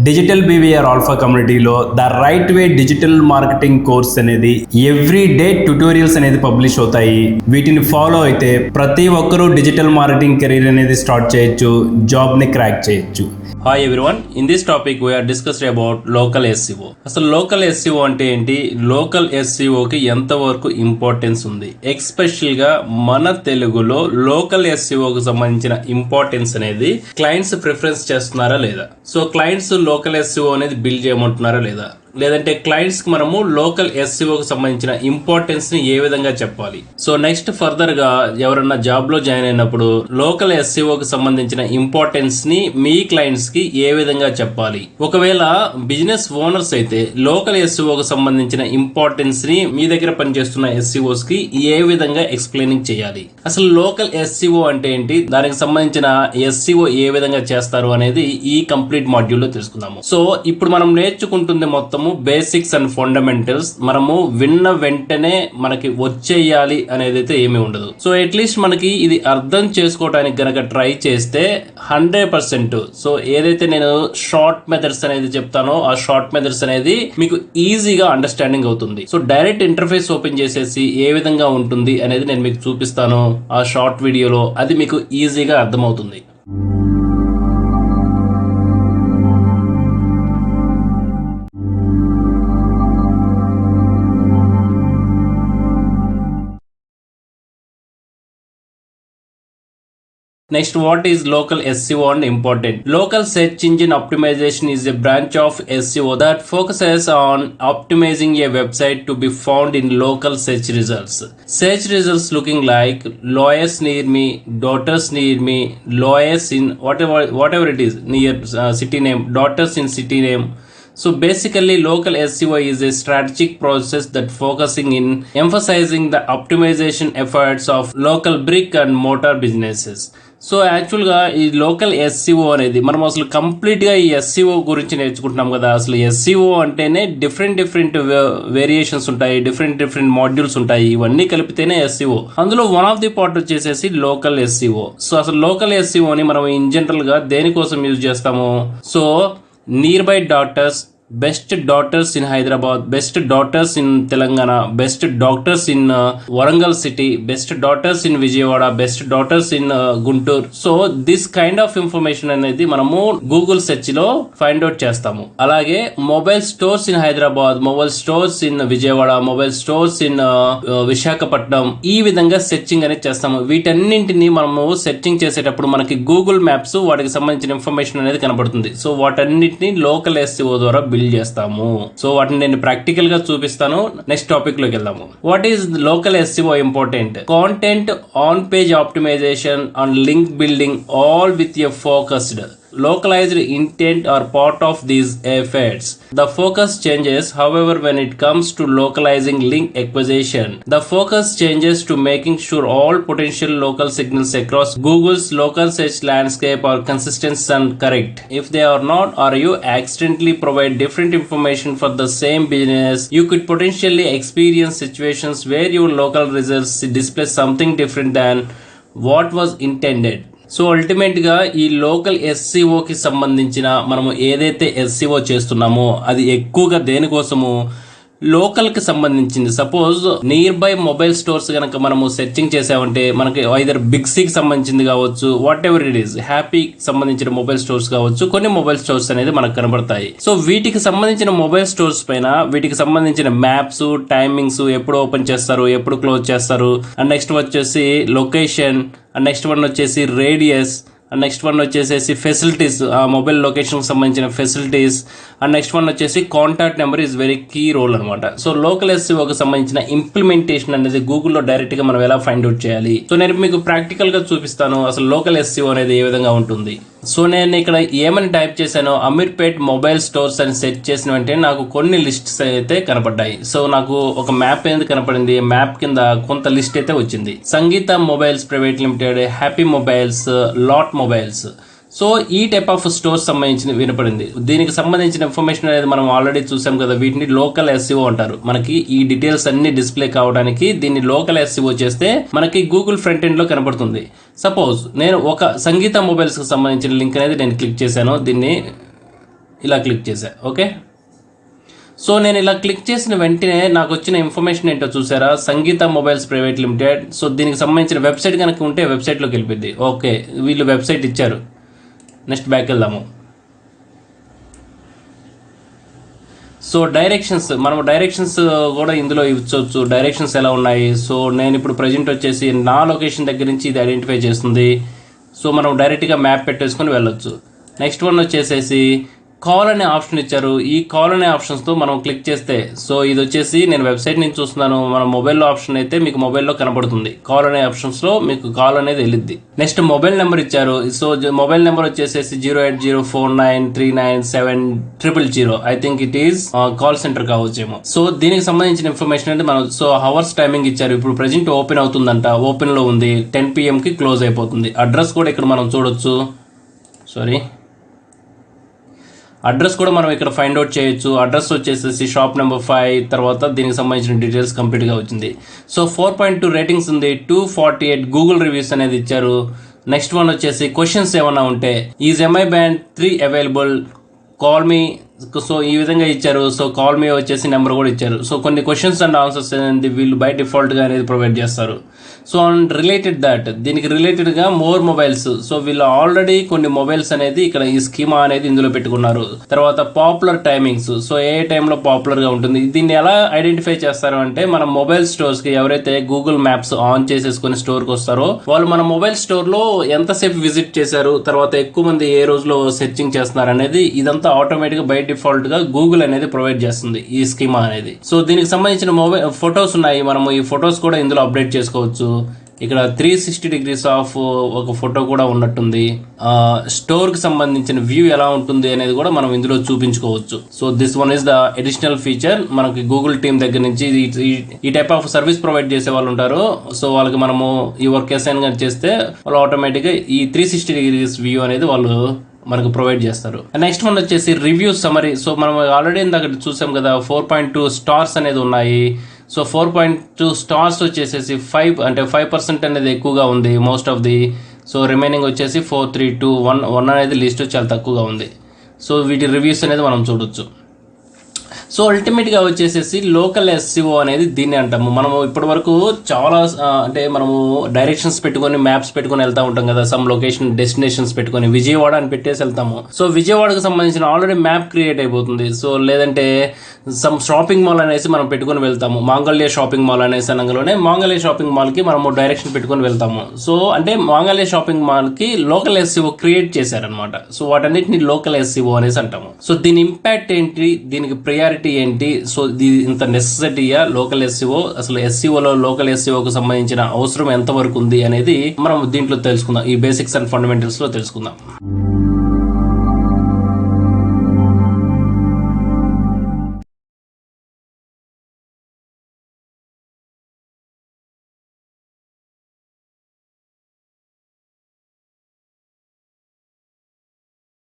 Digital BVR alpha కమ్యూనిటీలో the right way digital marketing course అనేది every day tutorials అనేది publish అవుతాయి. వీటిని ఫాలో అయితే ప్రతి ఒక్కరూ డిజిటల్ మార్కెటింగ్ కెరీర్ అనేది స్టార్ట్ చేయొచ్చు, జాబ్ని క్రాక్ చేయొచ్చు. Hi everyone, in this topic we are discussed about local SEO. అసలు లోకల్ ఎస్సీఓ అంటే ఏంటి, లోకల్ ఎస్సీఓకి ఎంతవరకు ఇంపార్టెన్స్ ఉంది, ఎక్స్పెషల్ గా మన తెలుగులో లోకల్ ఎస్సీఓకి సంబంధించిన ఇంపార్టెన్స్ అనేది క్లయింట్స్ ప్రిఫరెన్స్ చేస్తున్నారా లేదా, సో క్లయింట్స్ లోకల్ ఎస్సీఓ అనేది బిల్డ్ చేయమంటున్నారా లేదా, లేదంటే క్లయింట్స్ కి మనము లోకల్ ఎస్సీఓకి సంబంధించిన ఇంపార్టెన్స్ ని ఏ విధంగా చెప్పాలి. సో నెక్స్ట్ ఫర్దర్ గా ఎవరన్నా జాబ్ లో జాయిన్ అయినప్పుడు లోకల్ ఎస్సీఓకి సంబంధించిన ఇంపార్టెన్స్ ని మీ క్లయింట్స్ కి ఏ విధంగా చెప్పాలి. ఒకవేళ బిజినెస్ ఓనర్స్ అయితే లోకల్ ఎస్సీఓకి సంబంధించిన ఇంపార్టెన్స్ ని మీ దగ్గర పనిచేస్తున్న ఎస్సీఓస్ కి ఏ విధంగా ఎక్స్ప్లెయినింగ్ చేయాలి. అసలు లోకల్ ఎస్సీఓ అంటే ఏంటి, దానికి సంబంధించిన ఎస్సీఓ ఏ విధంగా చేస్తారు అనేది ఈ కంప్లీట్ మాడ్యూల్ లో తెలుసుకుందాము. సో ఇప్పుడు మనం నేర్చుకుంటుంది మొత్తము బేసిక్స్ అండ్ ఫండమెంటల్స్. మనము విన్న వెంటనే మనకి వచ్చేయాలి అనేది అయితే ఏమీ ఉండదు. సో అట్లీస్ట్ మనకి ఇది అర్థం చేసుకోవడానికి గనక ట్రై చేస్తే 100%, సో ఏదైతే నేను షార్ట్ మెథడ్స్ అనేది చెప్తానో ఆ షార్ట్ మెథడ్స్ అనేది మీకు ఈజీగా అండర్స్టాండింగ్ అవుతుంది. సో డైరెక్ట్ ఇంటర్ఫేస్ ఓపెన్ చేసేసి ఏ విధంగా ఉంటుంది అనేది నేను మీకు చూపిస్తాను ఆ షార్ట్ వీడియోలో, అది మీకు ఈజీగా అర్థమవుతుంది. Next, what is local SEO and important? Local search engine optimization is a branch of SEO that focuses on optimizing a website to be found in local search results. Search results looking like lawyers near me, daughters near me, lawyers in whatever it is near city name, daughters in city name. So basically local SEO is a strategic process that focusing in emphasizing the optimization efforts of local brick and mortar businesses. So యాక్చువల్గా ఈ local SCO అనేది మనం అసలు కంప్లీట్గా ఈ SCO గురించి నేర్చుకుంటున్నాం కదా. అసలు ఎస్సీఓ అంటేనే డిఫరెంట్ వేరియేషన్స్ ఉంటాయి, డిఫరెంట్ మాడ్యూల్స్ ఉంటాయి, ఇవన్నీ కలిపితేనే ఎస్సీఓ. అందులో వన్ ఆఫ్ ది పార్ట్ వచ్చేసేసి లోకల్ ఎస్సీఓ. సో అసలు లోకల్ ఎస్సీఓని మనం ఇన్ జనరల్గా దేనికోసం యూజ్ చేస్తాము, so near by doctors, best doctors in Hyderabad, best doctors in Telangana, best doctors in Warangal city, best doctors in Vijayawada, best doctors in Guntur. So this kind of information అనేది మనము Google search లో find out చేస్తాము. అలాగే mobile stores in Hyderabad, mobile stores in Vijayawada, mobile stores in Visakhapatnam, ఈ విధంగా searching అనేది చేస్తాము. వీటన్నింటినీ మనము సెర్చింగ్ చేసేటప్పుడు మనకి గూగుల్ మ్యాప్స్ వాటికి సంబంధించిన ఇన్ఫర్మేషన్ అనేది కనబడుతుంది. సో వాటన్నిటిని లోకల్ ఎస్సీఓ ద్వారా బిల్డ్ చేస్తాము. సో వాటిని నేను ప్రాక్టికల్ గా చూపిస్తాను. నెక్స్ట్ టాపిక్ లోకి వెళ్దాము. What is local SEO important? Content, on page optimisation and link building, all with a focused localized intent are part of these efforts. The focus changes, however, when it comes to localizing link acquisition. The focus changes to making sure all potential local signals across Google's local search landscape are consistent and correct. If they are not, or you accidentally provide different information for the same business, you could potentially experience situations where your local results display something different than what was intended. So ultimate గా ఈ local ఎస్సీఓకి సంబంధించిన మనము ఏదైతే SCO చేస్తున్నామో అది ఎక్కువగా దేనికోసము, local కి సంబంధించింది. Suppose near by mobile stores కనుక మనము సెర్చింగ్ చేసామంటే మనకి ఐదర్ బిగ్ సి కి సంబంధించింది కావచ్చు, వాట్ ఎవర్ ఇట్ ఈస్, హ్యాపీకి సంబంధించిన మొబైల్ స్టోర్స్ కావచ్చు, కొన్ని మొబైల్ స్టోర్స్ అనేది మనకు కనబడతాయి. సో వీటికి సంబంధించిన మొబైల్ స్టోర్స్ పైన వీటికి సంబంధించిన మ్యాప్స్, టైమింగ్స్, ఎప్పుడు ఓపెన్ చేస్తారు, ఎప్పుడు క్లోజ్ చేస్తారు, అండ్ నెక్స్ట్ వచ్చేసి లొకేషన్, అండ్ నెక్స్ట్ వన్ వచ్చేసి రేడియస్, అండ్ నెక్స్ట్ వన్ వచ్చేసి ఫెసిలిటీస్, ఆ మొబైల్ లొకేషన్ సంబంధించిన ఫెసిలిటీస్, అండ్ నెక్స్ట్ వన్ వచ్చేసి contact number is very key role అనమాట. సో లోకల్ ఎస్సీఓకి సంబంధించిన ఇంప్లిమెంటేషన్ అనేది గూగుల్లో డైరెక్ట్ గా మనం ఎలా ఫైండ్ అవుట్ చేయాలి, సో నేను మీకు ప్రాక్టికల్ గా చూపిస్తాను అసలు లోకల్ ఎస్సీఓ అనేది ఏ విధంగా ఉంటుంది. సో నేను ఇక్కడ ఏమని టైప్ చేశాను, అమీర్పేట్ మొబైల్ స్టోర్స్ అని సెర్చ్ చేసిన వెంటనే నాకు కొన్ని లిస్ట్స్ అయితే కనపడ్డాయి. సో నాకు ఒక మ్యాప్ అనేది కనపడింది, మ్యాప్ కింద కొంత లిస్ట్ అయితే వచ్చింది. Sangeetha mobiles private limited, happy mobiles, lot mobiles. So ఈ టైప్ ఆఫ్ స్టోర్స్ సంబంధించిన వినపడింది. దీనికి సంబంధించిన ఇన్ఫర్మేషన్ అనేది మనం ఆల్రెడీ చూసాం కదా, వీటిని లోకల్ ఎస్సీఓ అంటారు. మనకి ఈ డీటెయిల్స్ అన్ని డిస్ప్లే కావడానికి దీన్ని లోకల్ ఎస్సీఓ చేస్తే మనకి గూగుల్ ఫ్రంట్ ఎండ్ లో కనపడుతుంది. సపోజ్ నేను ఒక సంగీత మొబైల్స్ కి సంబంధించిన లింక్ అనేది నేను క్లిక్ చేశాను. దీన్ని ఇలా క్లిక్ చేశా. ఓకే, సో నేను ఇలా క్లిక్ చేసిన వెంటనే నాకు వచ్చిన ఇన్ఫర్మేషన్ ఏంటో చూసారా, సంగీత మొబైల్స్ ప్రైవేట్ లిమిటెడ్. సో దీనికి సంబంధించిన వెబ్సైట్ కనుక ఉంటే వెబ్సైట్లోకి వెళ్ళిపోద్ది. ఓకే, వీళ్ళు వెబ్సైట్ ఇచ్చారు. నెక్స్ట్ బ్యాక్ వెళ్దాము. సో డైరెక్షన్స్, మనం డైరెక్షన్స్ కూడా ఇందులో ఇవ్వచ్చు. డైరెక్షన్స్ ఎలా ఉన్నాయి, సో నేను ఇప్పుడు ప్రజెంట్ వచ్చేసి నా లొకేషన్ దగ్గర నుంచి ఇది ఐడెంటిఫై చేస్తుంది. సో మనం డైరెక్ట్గా మ్యాప్ పెట్టేసుకొని వెళ్ళొచ్చు. నెక్స్ట్ వన్ వచ్చేసేసి కాల్ అనే ఆప్షన్ ఇచ్చారు. ఈ కాల్ అనే ఆప్షన్స్తో మనం క్లిక్ చేస్తే, సో ఇది వచ్చేసి నేను వెబ్సైట్ నుంచి చూస్తున్నాను, మన మొబైల్లో ఆప్షన్ అయితే మీకు మొబైల్లో కనబడుతుంది. కాల్ అనే ఆప్షన్స్లో మీకు కాల్ అనేది వెళ్ళిద్ది. నెక్స్ట్ మొబైల్ నెంబర్ ఇచ్చారు. సో మొబైల్ నెంబర్ వచ్చేసేసి 08049397000. I think it is call centre కావచ్చేమో. సో దీనికి సంబంధించిన ఇన్ఫర్మేషన్ అంటే మనం సో అవర్స్ టైమింగ్ ఇచ్చారు. ఇప్పుడు ప్రజెంట్ ఓపెన్ అవుతుందంట, ఓపెన్ లో ఉంది. 10 PM కి క్లోజ్ అయిపోతుంది. అడ్రస్ కూడా ఇక్కడ మనం చూడొచ్చు. అడ్రస్ కూడా మనం ఇక్కడ ఫైండ్ అవుట్ చేయొచ్చు. అడ్రస్ వచ్చేసేసి షాప్ నెంబర్ 5. తర్వాత దీనికి సంబంధించిన డీటెయిల్స్ కంప్లీట్గా వచ్చింది. సో 4.2 రేటింగ్స్ ఉంది. 248 గూగుల్ రివ్యూస్ అనేది ఇచ్చారు. నెక్స్ట్ వన్ వచ్చేసి క్వశ్చన్స్ ఏమన్నా ఉంటే, is MI band 3 available, call me. So ఈ విధంగా ఇచ్చారు. సో కాల్ మీ వచ్చేసి నెంబర్ కూడా ఇచ్చారు. సో కొన్ని క్వశ్చన్స్ అండ్ ఆన్సర్స్ అనేది వీళ్ళు బై డిఫాల్ట్గా అనేది ప్రొవైడ్ చేస్తారు. సో అండ్ రిలేటెడ్ దట్, దీనికి రిలేటెడ్గా మోర్ మొబైల్స్. సో వీళ్ళు ఆల్రెడీ కొన్ని మొబైల్స్ అనేది ఇక్కడ ఈ స్కీమా అనేది ఇందులో పెట్టుకున్నారు. తర్వాత పాపులర్ టైమింగ్స్, సో ఏ టైంలో పాపులర్గా ఉంటుంది. దీన్ని ఎలా ఐడెంటిఫై చేస్తారు అంటే, మన మొబైల్ స్టోర్స్కి ఎవరైతే గూగుల్ మ్యాప్స్ ఆన్ చేసేసుకుని స్టోర్కి వస్తారో వాళ్ళు మన మొబైల్ స్టోర్లో ఎంతసేపు విజిట్ చేశారు, తర్వాత ఎక్కువ మంది ఏ రోజులో సెర్చింగ్ చేస్తున్నారు అనేది ఇదంతా ఆటోమేటిక్గా బై డిఫాల్ట్గా గూగుల్ అనేది ప్రొవైడ్ చేస్తుంది ఈ స్కీమా అనేది. సో దీనికి సంబంధించిన మొబైల్ ఫొటోస్ ఉన్నాయి. మనము ఈ ఫొటోస్ కూడా ఇందులో అప్డేట్ చేసుకోవచ్చు. ఇక్కడ 360 degrees ఆఫ్ ఒక ఫోటో కూడా ఉన్నట్టుంది. స్టోర్కి సంబంధించిన వ్యూ ఎలా ఉంటుంది అనేది కూడా మనం ఇందులో చూపించుకోవచ్చు. So this one is the additional feature. మనకి గూగుల్ టీమ్ దగ్గర నుంచి ఈ టైప్ ఆఫ్ సర్వీస్ ప్రొవైడ్ చేసే వాళ్ళు ఉంటారు. సో వాళ్ళకి మనము ఈ వర్క్ అసైన్ గా చేస్తే వాళ్ళు ఆటోమేటిక్గా ఈ 360 degrees వ్యూ అనేది వాళ్ళు మనకు ప్రొవైడ్ చేస్తారు. నెక్స్ట్ వన్ వచ్చేసి రివ్యూ సమరీ. సో మనం ఆల్రెడీ ఇందాక చూసాం కదా, 4.2 స్టార్స్ అనేది ఉన్నాయి. సో 4.2 స్టార్స్ వచ్చేసేసి 5% అనేది ఎక్కువగా ఉంది most of the. So remaining వచ్చేసి 4, 3, 2, 1 అనేది లిస్ట్ చాలా తక్కువగా ఉంది. సో వీటి రివ్యూస్ అనేది మనం చూడొచ్చు. సో అల్టిమేట్గా వచ్చేసేసి లోకల్ ఎస్సీఓ అనేది దీన్ని అంటాము. మనము ఇప్పటి వరకు చాలా అంటే మనము డైరెక్షన్స్ పెట్టుకొని మ్యాప్స్ పెట్టుకొని వెళ్తూ ఉంటాం కదా, సమ్ లొకేషన్ డెస్టినేషన్స్ పెట్టుకొని విజయవాడ అని పెట్టేసి వెళ్తాము. సో విజయవాడకు సంబంధించిన ఆల్రెడీ మ్యాప్ క్రియేట్ అయిపోతుంది. సో లేదంటే సమ్ షాపింగ్ మాల్ అనేసి మనం పెట్టుకొని వెళ్తాము. మాంగళ్య షాపింగ్ మాల్ అనేసి అనగానే మాంగళ్య షాపింగ్ మాల్కి మనము డైరెక్షన్ పెట్టుకొని వెళ్తాము. సో అంటే మాంగళ్య షాపింగ్ మాల్కి లోకల్ ఎస్సీఓ క్రియేట్ చేశారనమాట. సో వాటన్నిటిని లోకల్ ఎస్సీఓ అనేసి అంటాము. సో దీని ఇంపాక్ట్ ఏంటి, దీనికి ప్రయారిటీ ఏంటి, సో ఇంత నెసెసిటీయా లోకల్ ఎస్సీఓ, అసలు ఎస్సీఓలో లోకల్ ఎస్సీఓకి సంబంధించిన అవసరం ఎంతవరకు ఉంది అనేది మనం దీంట్లో తెలుసుకుందాం. ఈ బేసిక్స్ అండ్ ఫండమెంటల్స్ లో తెలుసుకుందాం.